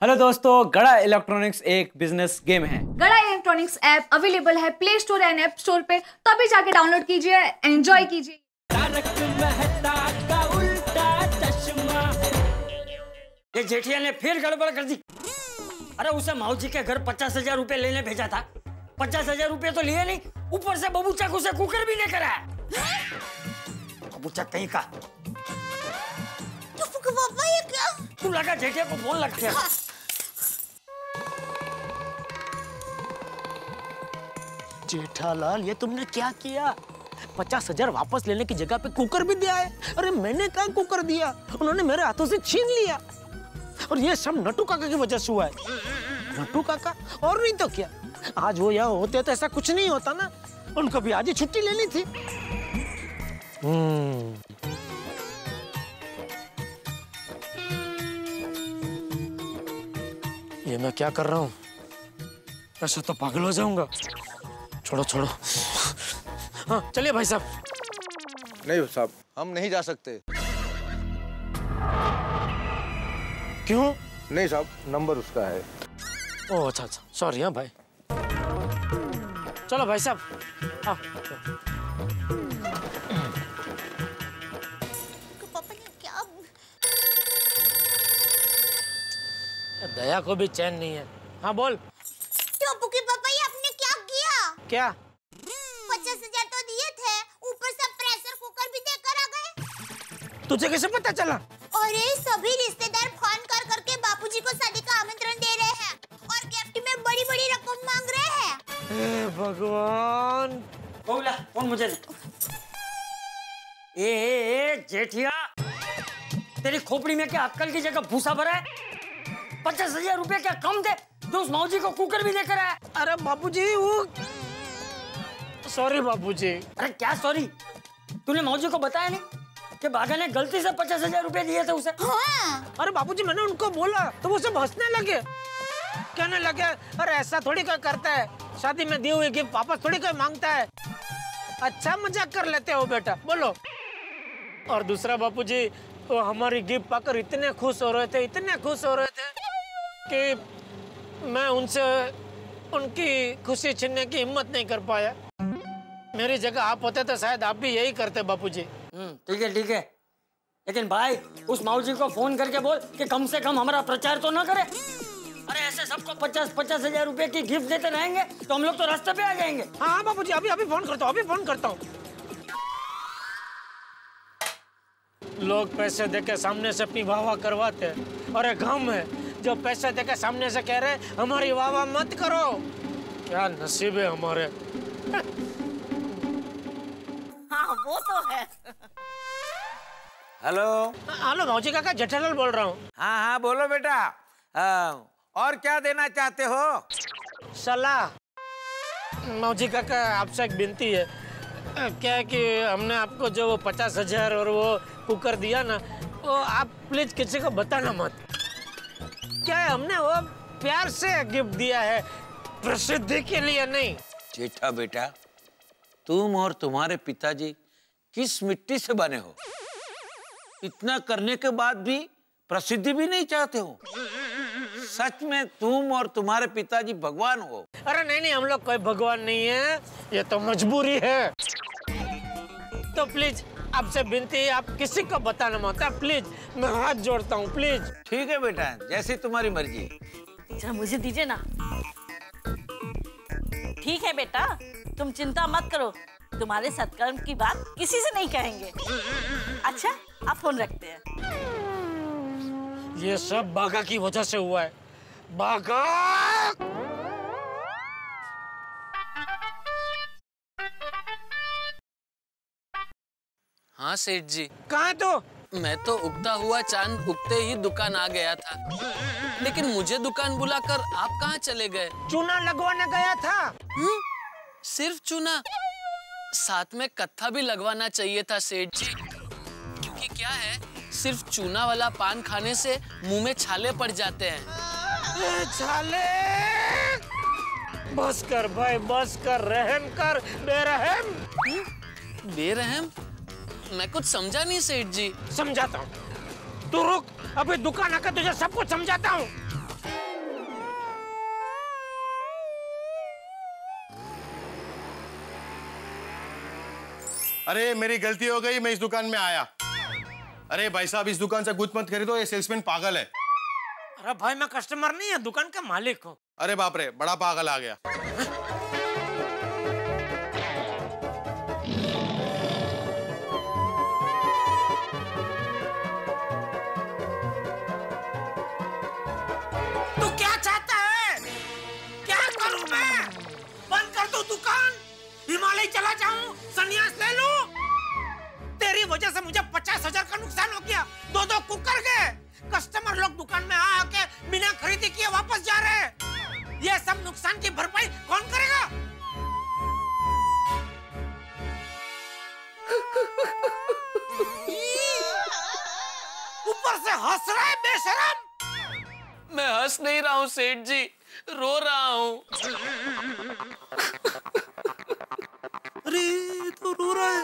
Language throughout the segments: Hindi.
हेलो दोस्तों, गड़ा इलेक्ट्रॉनिक्स एक बिजनेस गेम है। गड़ा इलेक्ट्रॉनिक्स ऐप अवेलेबल है play store and app store पे, तो अभी जाके डाउनलोड कीजिए, एंजॉय कीजिए। ये जेठिया ने फिर गड़बड़ कर दी। अरे उसे माऊजी के घर 50,000 रुपए लेने भेजा था। 50,000 रुपए तो लिए नहीं, ऊपर से बबूचा को उसे कुकर भी लेकर आया। बबूचा कहीं का। पापा ये क्या? तू लगा जेठिया को फोन लग गया। जेठालाल, ये तुमने क्या किया? 50,000 वापस लेने की जगह पे कुकर भी दिया है। अरे मैंने कहाँ कुकर दिया, उन्होंने मेरे हाथों से छीन लिया। और ये सब नट्टू काका की वजह से हुआ है। नट्टू काका और नहीं तो क्या, आज वो यहाँ होते तो ऐसा कुछ नहीं होता ना। उनको भी आज ही छुट्टी लेनी थी। ये मैं क्या कर रहा हूँ? ऐसा तो पागल हो जाऊंगा। छोड़ो छोड़ो। हाँ चलिए भाई साहब। नहीं साहब, हम नहीं जा सकते। क्यों? नहीं साहब, नंबर उसका है। ओह अच्छा अच्छा, सॉरी। हाँ भाई, चलो भाई साहब। हाँ पापा ये क्या? दया को भी चैन नहीं है। हाँ बोल। टोपू के पापा, ये आपने क्या किया? क्या? 50,000 तो दिए थे, ऊपर से प्रेशर कुकर भी देकर आ गए। तुझे कैसे पता चला? अरे सभी रिश्तेदार फोन कर करके बापूजी को शादी का आमंत्रण दे रहे हैं और गिफ्ट में बड़ी बड़ी रकम मांग रहे हैं। हे भगवान। बोला फोन मुझे दे। ए जेठिया, तेरी खोपड़ी में क्या अक्कल की जगह भूसा भरा है? 50,000 रुपए क्या कम थे जो उस मौजी को कुकर भी लेकर आया? अरे बापूजी, वो सॉरी बापूजी। अरे क्या सॉरी? तूने मौजी को बताया नहीं कि बागा ने गलती से 50,000 रुपए दिए थे उसे? हाँ। अरे बापूजी, मैंने उनको बोला तो वो सब हंसने लगे, कहने लगे अरे ऐसा थोड़ी कोई करता है, शादी में दिए हुए गिफ्ट वापस थोड़ी कोई मांगता है। अच्छा मजाक कर लेते हो बेटा, बोलो। और दूसरा बापूजी, वो हमारी गिफ्ट पाकर इतने खुश हो रहे थे, इतने खुश हो रहे थे कि मैं उनसे उनकी खुशी छीनने की हिम्मत नहीं कर पाया। मेरी जगह आप होते तो शायद आप भी यही करते बापूजी। ठीक है ठीक है, लेकिन भाई उस मौजी को फोन करके बोल कि कम से कम हमारा प्रचार तो ना करे। अरे ऐसे सबको 50,000 रुपए की गिफ्ट देते रहेंगे तो हम लोग तो रास्ते पे आ जाएंगे। हाँ बापूजी, अभी अभी फोन करता हूँ, अभी फोन करता हूँ। लोग पैसे देके सामने से अपनी वाह करवाते हैं, और एक हम है जो पैसे देके सामने से कह रहे हमारी वाह मत करो। क्या नसीब है हमारे। हाँ वो तो है। हेलो। हेलो मौजी काका, जेठालाल बोल रहा हूँ। हाँ हाँ बोलो बेटा। और क्या देना चाहते हो? सलाह। मौजी काका, आपसे एक विनती है। क्या है कि हमने आपको जो वो 50,000 और वो कुकर दिया ना, वो आप प्लीज किसी को बताना मत। क्या है, हमने वो प्यार से गिफ्ट दिया है, प्रसिद्धि के लिए नहीं। जेठा बेटा, तुम और तुम्हारे पिताजी किस मिट्टी से बने हो? इतना करने के बाद भी प्रसिद्धि भी नहीं चाहते हो? सच में तुम और तुम्हारे पिताजी भगवान हो? अरे नहीं नहीं, हम लोग कोई भगवान नहीं है, ये तो मजबूरी है। तो प्लीज आपसे विनती है, आप किसी को बताना मत, प्लीज। मैं हाथ जोड़ता हूँ, प्लीज। ठीक है बेटा, जैसी तुम्हारी मर्जी। जरा मुझे दीजिए ना। ठीक है बेटा, तुम चिंता मत करो, तुम्हारे सत्कर्म की बात किसी से नहीं कहेंगे। अच्छा, आप फोन रखते हैं। ये सब बागा की वजह से हुआ है। बागा! हाँ सेठ जी। कहाँ है तो? मैं तो उगता हुआ चांद उगते ही दुकान आ गया था, लेकिन मुझे दुकान बुलाकर आप कहाँ चले गए? चूना लगवाने गया था। सिर्फ चूना? साथ में कत्था भी लगवाना चाहिए था सेठ जी, क्योंकि क्या है, सिर्फ चूना वाला पान खाने से मुंह में छाले पड़ जाते हैं। छाले? बस कर भाई, बस कर, रहम कर, बेरहम। बेरहम? मैं कुछ समझा नहीं सेठ जी। समझाता हूँ, तू रुक, अभी दुकान आकर तुझे सब कुछ समझाता हूँ। अरे मेरी गलती हो गई, मैं इस दुकान में आया। अरे भाई साहब, इस दुकान से कुछ मत खरीदो, ये सेल्समैन पागल है। अरे भाई मैं कस्टमर नहीं है, दुकान का मालिक हूँ। अरे बाप रे, बड़ा पागल आ गया। तू क्या चाहता है? क्या करूं मैं? बंद कर दो दुकान, हिमालय चला जाऊं, संन्यास ले लूं? तेरी वजह से मुझे 50,000 का नुकसान हो गया। 2 कुकर गए। कस्टमर लोग दुकान में आके बिना खरीदी किए वापस जा रहे हैं। ये सब नुकसान की भरपाई कौन करेगा? ऊपर से हंस रहा है बेशरम। मैं हंस नहीं रहा हूँ सेठ जी, रो रहा हूँ। अरे तो रो रहा है।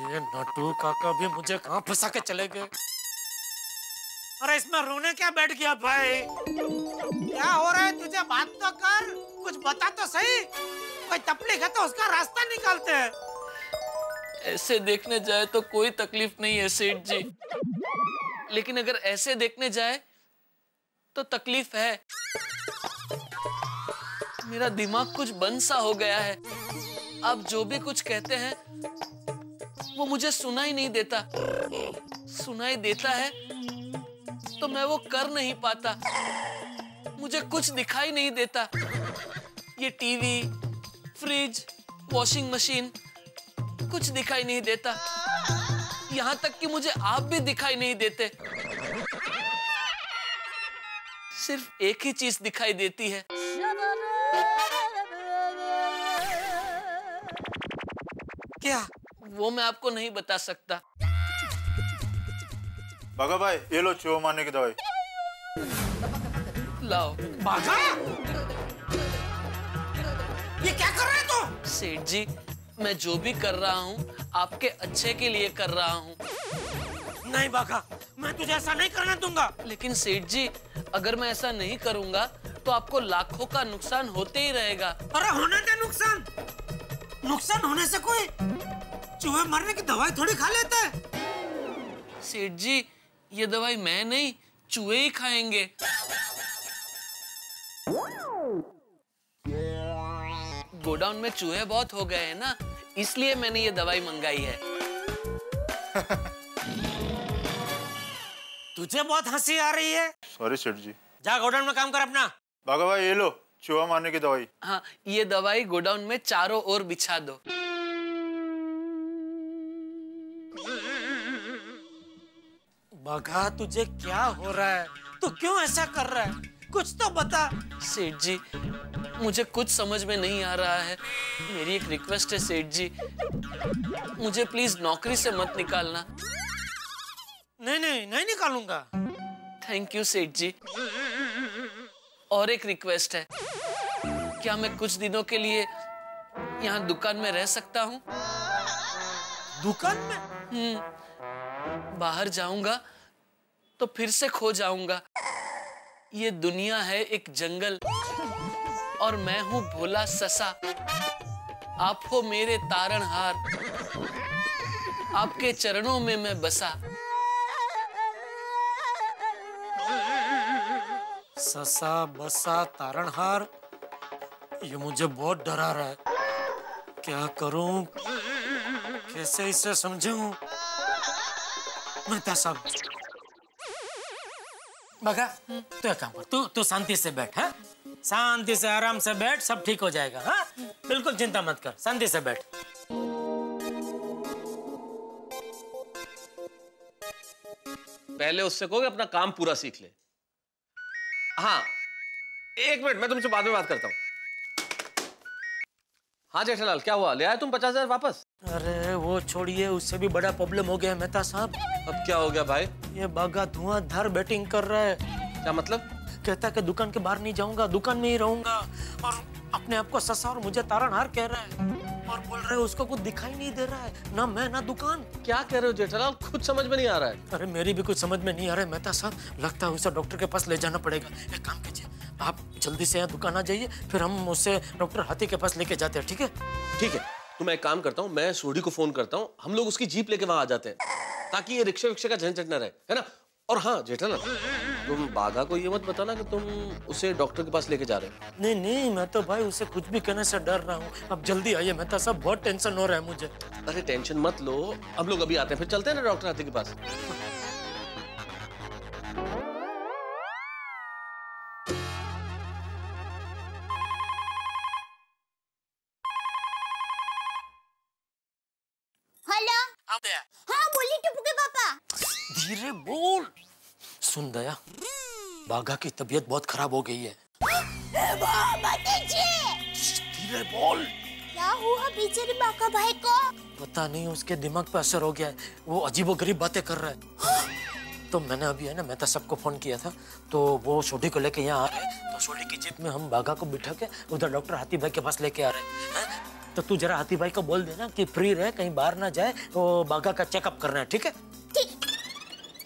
ये नटू काका भी मुझे कहाँ फंसा के चले गए। अरे इसमें रोने क्या बैठ गया भाई? क्या हो रहा है तुझे? बात तो कर, कुछ बता तो सही। कोई तकलीफ है तो उसका रास्ता निकालते हैं। ऐसे देखने जाए तो कोई तकलीफ नहीं है सेठ जी, लेकिन अगर ऐसे देखने जाए तो तकलीफ है। मेरा दिमाग कुछ बंद सा हो गया है। आप जो भी कुछ कहते हैं वो मुझे सुनाई नहीं देता। सुनाई देता है तो मैं वो कर नहीं पाता। मुझे कुछ दिखाई नहीं देता। ये टीवी, फ्रिज, वॉशिंग मशीन कुछ दिखाई नहीं देता। यहाँ तक कि मुझे आप भी दिखाई नहीं देते। सिर्फ एक ही चीज दिखाई देती है। क्या? वो मैं आपको नहीं बता सकता। बागा भाई, ये लो चूहा मारने की दवाई। लाओ। बागा? ये क्या कर रहे हो तू? सेठ जी, मैं जो भी कर रहा हूँ आपके अच्छे के लिए कर रहा हूँ। नहीं बागा, मैं तुझे ऐसा नहीं करने दूंगा। लेकिन सेठ जी, अगर मैं ऐसा नहीं करूँगा तो आपको लाखों का नुकसान होते ही रहेगा। अरे होने दे नुकसान। नुकसान होने से कोई चूहे मरने की दवाई थोड़ी खा लेता है। सेठ जी, ये दवाई मैं नहीं, चूहे ही खाएंगे। गोडाउन में चूहे बहुत हो गए हैं ना, इसलिए मैंने ये दवाई मंगाई है। तुझे बहुत हंसी आ रही है। सॉरी सेठ जी। जा गोडाउन में काम कर अपना। बागा भाई, ये लो चूहा मारने की दवाई। हाँ, ये दवाई गोडाउन में चारों ओर बिछा दो। बागा, तुझे क्या हो रहा है? तू क्यों ऐसा कर रहा है? कुछ तो बता। सेठ जी, मुझे कुछ समझ में नहीं आ रहा है। मेरी एक रिक्वेस्ट है सेठ जी, मुझे प्लीज नौकरी से मत निकालना। नहीं नहीं, नहीं निकालूंगा। थैंक यू सेठ जी। और एक रिक्वेस्ट है, क्या मैं कुछ दिनों के लिए यहाँ दुकान में रह सकता हूँ? दुकान में? बाहर जाऊंगा तो फिर से खो जाऊंगा। ये दुनिया है एक जंगल और मैं हूँ भोला ससा। आप हो मेरे तारणहार, आपके चरणों में मैं बसा। ससा बसा तारणहार, ये मुझे बहुत डरा रहा है। क्या करूं, कैसे इसे समझूं? मेहता साहब, बगा, तू एक काम कर, तू शांति से बैठ। हाँ, शांति से आराम से बैठ, सब ठीक हो जाएगा। हाँ, बिल्कुल चिंता मत कर, शांति से बैठ। पहले उससे कहो कि अपना काम पूरा सीख ले। हाँ, एक मिनट, मैं तुमसे बाद में बात करता हूँ। हाँ जेठालाल, क्या हुआ? ले आए तुम 50,000 वापस? अरे वो छोड़िए, उससे भी बड़ा प्रॉब्लम हो गया मेहता साहब। अब क्या हो गया भाई? ये बागा धुआंधार बैटिंग कर रहा है। क्या मतलब? कहता कि दुकान के बाहर नहीं जाऊंगा, दुकान में ही रहूंगा, और अपने आप को ससा और मुझे तारणहार कह रहा है, और बोल रहे उसको कुछ दिखाई नहीं दे रहा है, ना मैं ना दुकान। क्या कह रहे हो जेठालाल? खुद समझ में नहीं आ रहा है। अरे मेरी भी कुछ समझ में नहीं आ रहा है मेहता साहब। लगता है उसे डॉक्टर के पास ले जाना पड़ेगा। एक काम कीजिए, आप जल्दी से यहाँ दुकान आ जाइए, फिर हम उसे डॉक्टर हाथी के पास लेके जाते हैं, ठीक है? ठीक है, तो मैं एक काम करता हूँ, मैं सोडी को फोन करता हूँ, हम लोग उसकी जीप लेके वहां आ जाते हैं, ताकि ये रिक्शा विक्शा का झंझट न रहे, है ना? और हाँ जेठालाल, तुम बाघा को ये मत बताना कि तुम उसे डॉक्टर के पास लेके जा रहे हो। नहीं नहीं, मैं तो भाई उसे कुछ भी कहने से डर रहा हूँ। अब जल्दी आइए मेहता साहब, बहुत टेंशन हो रहा है मुझे। अरे टेंशन मत लो, हम लोग अभी आते हैं, फिर चलते हैं ना डॉक्टर हाथी के पास। हेलो। हाँ बोलिए टप्पू के पापा। धीरे बोल। सुन दया, बाघा की तबीयत बहुत खराब हो गई है। धीरे बोल। क्या हुआ बेचारे बाघा भाई को? पता नहीं, उसके दिमाग पे असर हो गया है, वो अजीबोगरीब बातें कर रहा है। तो मैंने अभी है ना मेहता साहब को फोन किया था, तो वो सोडी को लेके यहाँ आ रहे हैं। तो सोडी की जीप में हम बाघा को बिठा के उधर डॉक्टर हाथी भाई के पास लेके आ रहे हैं। तो तू जरा हाथी भाई को बोल देना कि फ्री रहे, कहीं बाहर ना जाए, वो बाघा का चेकअप करना है, ठीक है?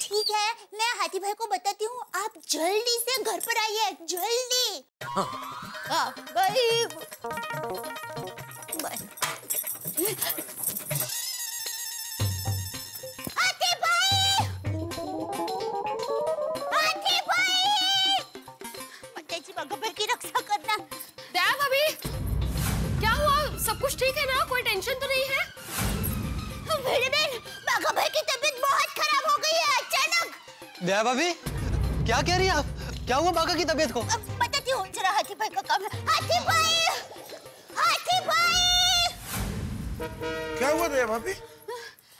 ठीक है, मैं हाथी भाई को बताती हूँ, आप जल्दी से घर पर आइए, जल्दी। हाँ, बाय। हाथी भाई! हाथी भाई! जी बाघा भाई की रक्षा करना। दया भाभी, क्या हुआ? सब कुछ ठीक है ना? कोई टेंशन तो नहीं है? मेरे बहन, बाघा भाई की तबीयत बहुत खराब हो गई है अचानक। दया भाभी, क्या कह रही हैं आप? क्या हुआ बाघा की तबीयत को? बताती हूँ, जरा हाथी भाई का काम है। हाथी भाई! हाथी भाई! क्या हुआ दया भाभी?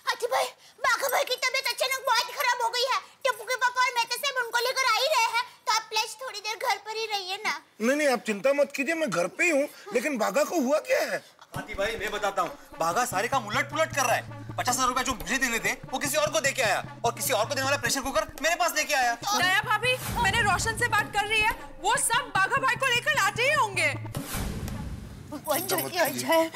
हाथी भाई, बाघा भाई की तबीयत अचानक बहुत खराब हो गई है। टप्पू के पापा और मेहता साहब उनको लेकर आ ही रहे हैं, तो आप प्लीज थोड़ी देर घर पर ही रहिए ना। नहीं, आप चिंता मत कीजिए, मैं घर पे ही हूँ। लेकिन बाघा को हुआ क्या है? हाथी भाई, मैं बताता हूँ, बाघा सारे काम उलट पुलट कर रहा है। 50,000 रुपए जो मुझे देने थे, वो किसी और को दे के आया, और किसी और को देने वाला प्रेशर कुकर मेरे पास लेके आया। दया भाभी, मैंने रोशन से बात कर रही है, वो सब बाघा भाई को लेकर आते ही होंगे। भगवान जल्दी आ जाए।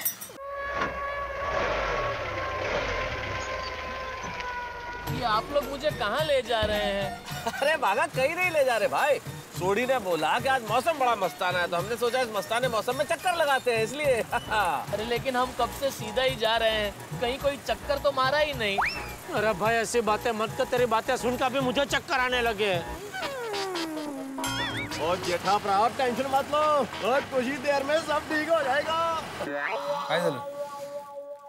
ये आप लोग मुझे कहाँ ले जा रहे हैं? अरे बाघा कहीं नहीं ले जा रहे भाई, सोडी ने बोला कि आज मौसम बड़ा मस्ताना है, तो हमने सोचा इस मस्ताने मौसम में चक्कर लगाते हैं, इसलिए। अरे लेकिन हम कब से सीधा ही जा रहे हैं, कहीं कोई चक्कर तो मारा ही नहीं। अरे भाई ऐसी बातें मत कर, तेरी बातें सुनकर भी मुझे चक्कर आने लगे। और जेठा भरा टेंशन मत लो, बहुत कुछ ही देर में सब ठीक हो जाएगा।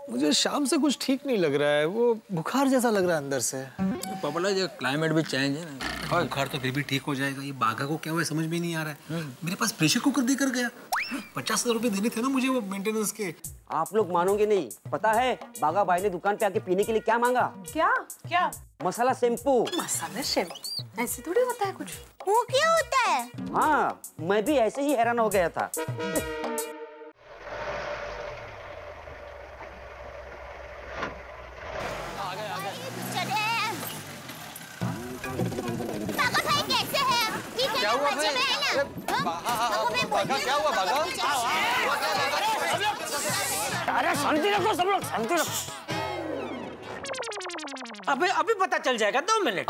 मुझे शाम से कुछ ठीक नहीं लग रहा है, वो बुखार जैसा लग रहा है अंदर से। पपला, जो क्लाइमेट भी चेंज है ना, बुखार तो फिर भी ठीक हो जाएगा। ये बाघा को क्या हुआ समझ में नहीं आ रहा है। मेरे पास प्रेशर कुकर देकर गया, 50,000 रुपए देने थे ना मुझे वो मेंटेनेंस के। आप लोग मानोगे नहीं, पता है बाघा भाई ने दुकान पे आके पीने के लिए क्या मांगा? क्या? मसाला शैम्पू। मसाला शैम्पू? ऐसे थोड़ी होता है कुछ। वो क्या होता है? हाँ, मैं भी ऐसे ही हैरान हो गया था। बाघा भाई कैसे हैं? ठीक है, क्या हुआ मजे में है ना? बाघा क्या हुआ बाघा? अरे शांति रखो सब लोग, शांति रखो। अभी पता चल जाएगा, 2 मिनट।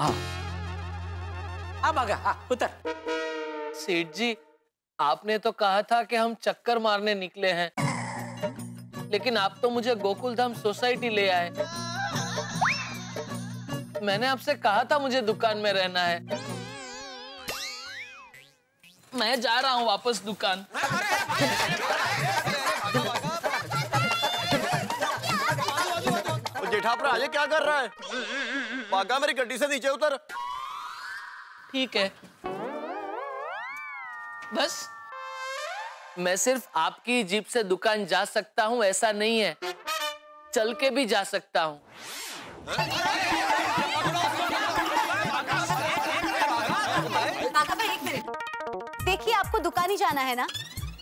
अब आगा, उतर। सेठ जी, आपने तो कहा था कि हम चक्कर मारने निकले हैं, लेकिन आप तो मुझे गोकुलधाम सोसाइटी ले आए। मैंने आपसे कहा था मुझे दुकान में रहना है। मैं जा रहा हूँ वापस दुकान। जेठापरा आजे क्या कर रहा है? बाघा मेरी गड्डी से नीचे उतर। ठीक है, बस मैं सिर्फ आपकी जीप से दुकान जा सकता हूँ ऐसा नहीं है, चल के भी जा सकता हूँ। बाघा भाई, एक मिनट देखिए, आपको दुकान ही जाना है ना?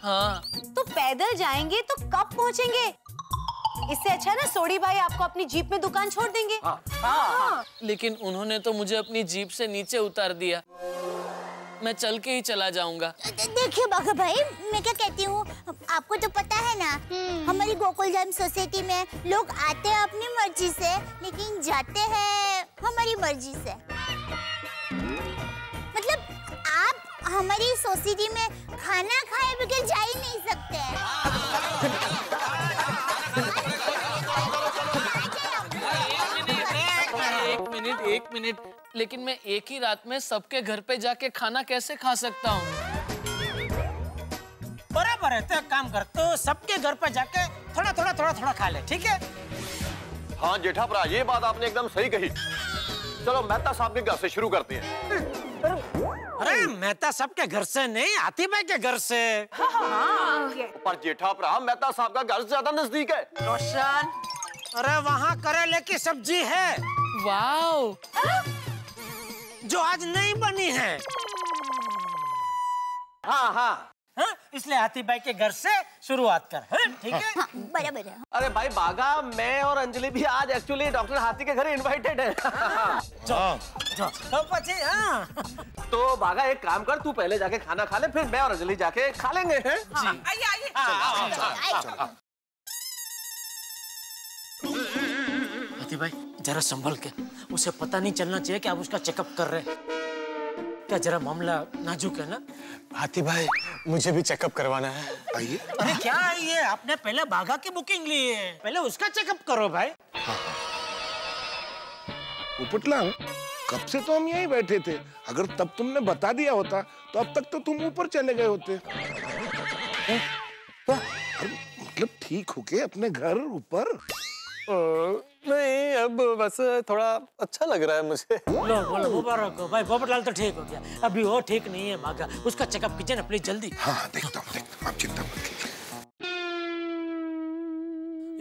हाँ। तो पैदल जाएंगे तो कब पहुँचेंगे? इससे अच्छा है ना, सोडी भाई आपको अपनी जीप में दुकान छोड़ देंगे। हाँ। लेकिन उन्होंने तो मुझे अपनी जीप से नीचे उतार दिया, मैं चल के ही चला जाऊंगा। देखिए बाघा भाई, मैं क्या कहती हूँ, आपको तो पता है ना, हमारी गोकुलधाम सोसाइटी में लोग आते हैं अपनी मर्जी से, लेकिन जाते हैं हमारी मर्जी से। मतलब आप हमारी सोसाइटी में खाना खाए बगैर जा ही नहीं सकते हैं। एक मिनट, लेकिन मैं एक ही रात में सबके घर पे जाके खाना कैसे खा सकता हूँ? बराबर है, तो एक काम कर, तो सबके घर पे जाके थोड़ा खा ले, ठीक है? हाँ जेठा भरा, ये बात आपने एकदम सही कही। चलो मेहता साहब के घर से शुरू करते हैं। अरे मेहता साहब के घर से नहीं, हाथी भाई के घर से। पर जेठा भरा, मेहता साहब का घर ज्यादा नजदीक है। रोशन, अरे वहाँ करेले की सब्जी है। वाओ, जो आज नहीं बनी है। हाँ, इसलिए हाथी भाई के घर से शुरुआत कर, ठीक है? हाँ, बराबर है। अरे भाई बागा, मैं और अंजलि भी आज एक्चुअली डॉक्टर हाथी के घर इनवाइटेड है। तो पची, हाँ। तो बागा एक काम कर, तू पहले जाके खाना खा ले, फिर मैं और अंजलि जाके खा लेंगे, हैं? जी। आइए। हाथी भाई जरा संभल के, उसे पता नहीं चलना चाहिए कि आप उसका चेकअप कर रहे हैं। क्या जरा मामला नाजुक है ना? हाथी भाई मुझे भी चेकअप करवाना है। आइए। अरे क्या है ये, आपने पहले बागा की बुकिंग ली है, पहले उसका चेकअप करो भाई। पोपटलाल, कब से तो हम यहीं बैठे थे। अगर तब तुमने बता दिया होता तो अब तक तो तुम ऊपर चले गए होते। मतलब ठीक हो के अपने घर ऊपर? नहीं, अब बस थोड़ा अच्छा लग रहा है मुझे। बोलो मुबारक हो भाई, पोपटलाल तो ठीक हो गया। अभी वो ठीक नहीं है बागा, उसका चेकअप कीजिए ना प्लीज जल्दी। हाँ देखता हूँ, आप चिंता मत कीजिए।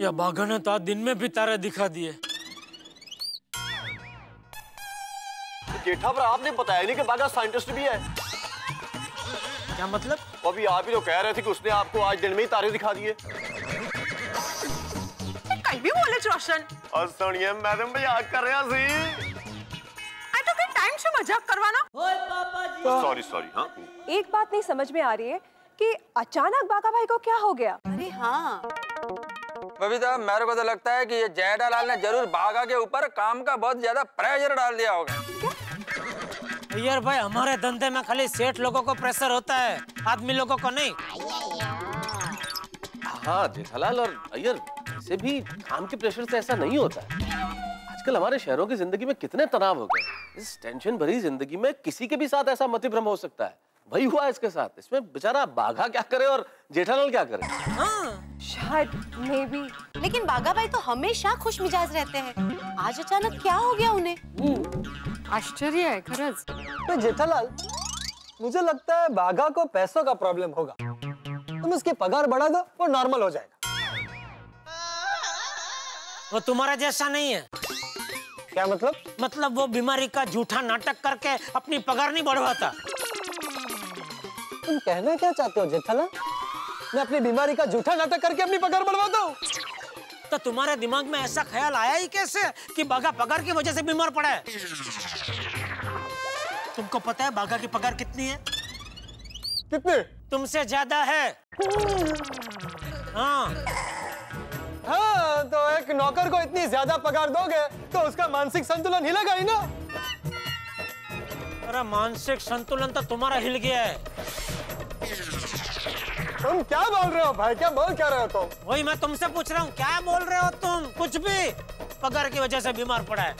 या बागा ने तो आज दिन में भी तारे दिखा दिए। जेठा भरा, आपने बताया नहीं कि बागा साइंटिस्ट भी है। क्या मतलब? अभी आप ही तो कह रहे थे कि उसने आपको आज दिन में ही तारे दिखा दिए। कहीं भी बोले रोशन। और सुनिए मैडम, मजाक कर रहा सी। तो फिर टाइम से मजाक करवाना। सॉरी, हाँ। एक बात नहीं समझ में आ रही है कि अचानक बागा भाई को क्या हो गया? अरे हाँ, बबीता, मेरे को तो लगता है कि ये जेठालाल ने जरूर बागा के ऊपर काम का बहुत ज्यादा प्रेशर डाल दिया होगा। यार भाई, हमारे धंधे में खाली सेठ लोगों को प्रेशर होता है, आदमी लोगों को नहीं। हाँ जेठालाल और अय्यर, वैसे भी काम के प्रेशर से ऐसा नहीं होता है। आजकल हमारे शहरों की जिंदगी में कितने तनाव हो गए। इस टेंशन भरी जिंदगी में किसी के भी साथ ऐसा मतिभ्रम हो सकता है। वही हुआ इसके साथ। इसमें बेचारा बाघा क्या करे और जेठालाल क्या करे? शायद मे बी। लेकिन बागा भाई तो हमेशा खुश मिजाज रहते हैं, आज अचानक क्या हो गया उन्हें? आश्चर्य है खरज। तो जेठालाल, मुझे लगता है बाघा को पैसों का प्रॉब्लम होगा। तुम उसकी पगार बढ़ा दो, वो नॉर्मल हो जाएगा। वो तुम्हारा जैसा नहीं है। क्या मतलब? मतलब वो बीमारी का झूठा नाटक करके अपनी पगार नहीं बढ़वाता। तुम कहना क्या चाहते हो जेठालाल? मैं अपनी बीमारी का झूठा नाटक करके अपनी पगार बढ़वाता हूँ? तो तुम्हारे दिमाग में ऐसा ख्याल आया ही कैसे कि बागा पगार की वजह से बीमार पड़ा है? तुमको पता है बागा की पगार कितनी है? कितनी? तुमसे ज्यादा है। हाँ, तो एक नौकर को इतनी ज्यादा पगार दोगे तो उसका मानसिक संतुलन हिलेगा ही ना। अरे मानसिक संतुलन तो तुम्हारा हिल गया है। तुम क्या बोल रहे हो भाई? क्या बोल क्या रहे हो तुम? वही मैं तुमसे पूछ रहा हूँ, क्या बोल रहे हो तुम? कुछ भी। पगार की वजह से बीमार पड़ा है।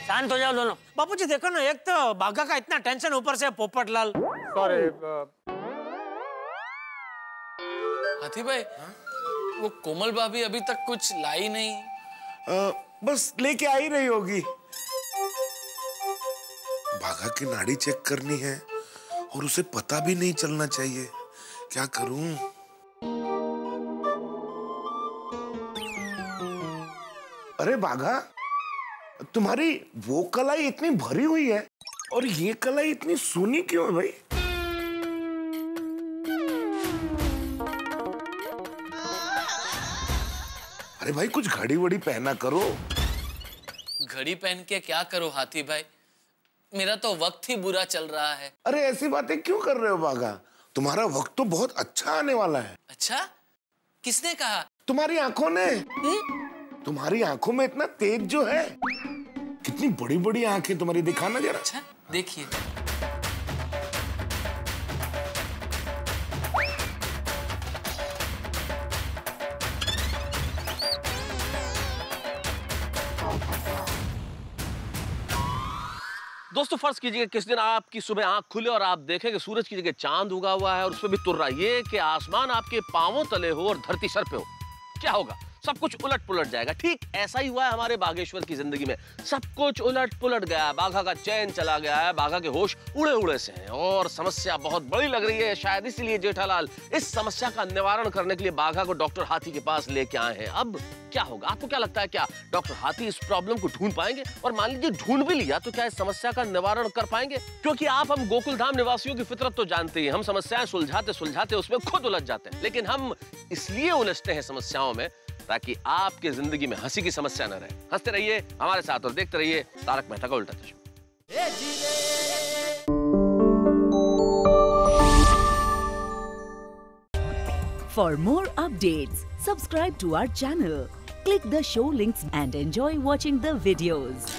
शांत हो जाओ दोनों। बापूजी देखो ना, एक तो बागा का इतना टेंशन, ऊपर से पोपटलाल। सॉरी। हाथी भाई, वो कोमल भाभी अभी तक कुछ लाई नहीं। बस लेके आ ही रही होगी। बाघा की नाड़ी चेक करनी है और उसे पता भी नहीं चलना चाहिए। क्या करूं? अरे बाघा, तुम्हारी वो कलाई इतनी भरी हुई है और ये कलाई इतनी सूनी क्यों है भाई? अरे भाई, कुछ घड़ी वड़ी पहना करो। घड़ी पहन के क्या करो हाथी भाई? मेरा तो वक्त ही बुरा चल रहा है। अरे ऐसी बातें क्यों कर रहे हो बाघा? तुम्हारा वक्त तो बहुत अच्छा आने वाला है। अच्छा, किसने कहा? तुम्हारी आंखों ने। तुम्हारी आंखों में इतना तेज जो है, कितनी बड़ी बड़ी आंखें तुम्हारी, दिखाना जरा। अच्छा, देखिए। दोस्तों फर्ज कीजिए किस दिन आपकी सुबह आंख खुले और आप देखें कि सूरज की जगह चांद उगा हुआ है और उसमें भी तुर्रा, ये कि आसमान आपके पांवों तले हो और धरती सर पे हो, क्या होगा? सब कुछ उलट पुलट जाएगा। ठीक ऐसा ही हुआ है हमारे बागेश्वर की जिंदगी में। सब कुछ उलट पुलट गया है, बाघा का चैन चला गया है, बाघा के होश उड़े उड़े से हैं और समस्या बहुत बड़ी लग रही है। शायद इसीलिए जेठालाल इस समस्या का निवारण करने के लिए बाघा को डॉक्टर हाथी के पास लेके आए हैं। अब क्या होगा? आपको क्या लगता है, क्या डॉक्टर हाथी इस प्रॉब्लम को ढूंढ पाएंगे? और मान लीजिए ढूंढ भी लिया तो क्या इस समस्या का निवारण कर पाएंगे? क्योंकि आप हम गोकुल धाम निवासियों की फितरत तो जानते ही, हम समस्याएं सुलझाते सुलझाते उसमें खुद उलझ जाते हैं। लेकिन हम इसलिए उलझते हैं समस्याओं में ताकि आपके जिंदगी में हंसी की समस्या न रहे। हंसते रहिए हमारे साथ और देखते रहिए तारक मेहता का उल्टा चश्मा। For more updates, subscribe to our channel, click the show links and enjoy watching the videos.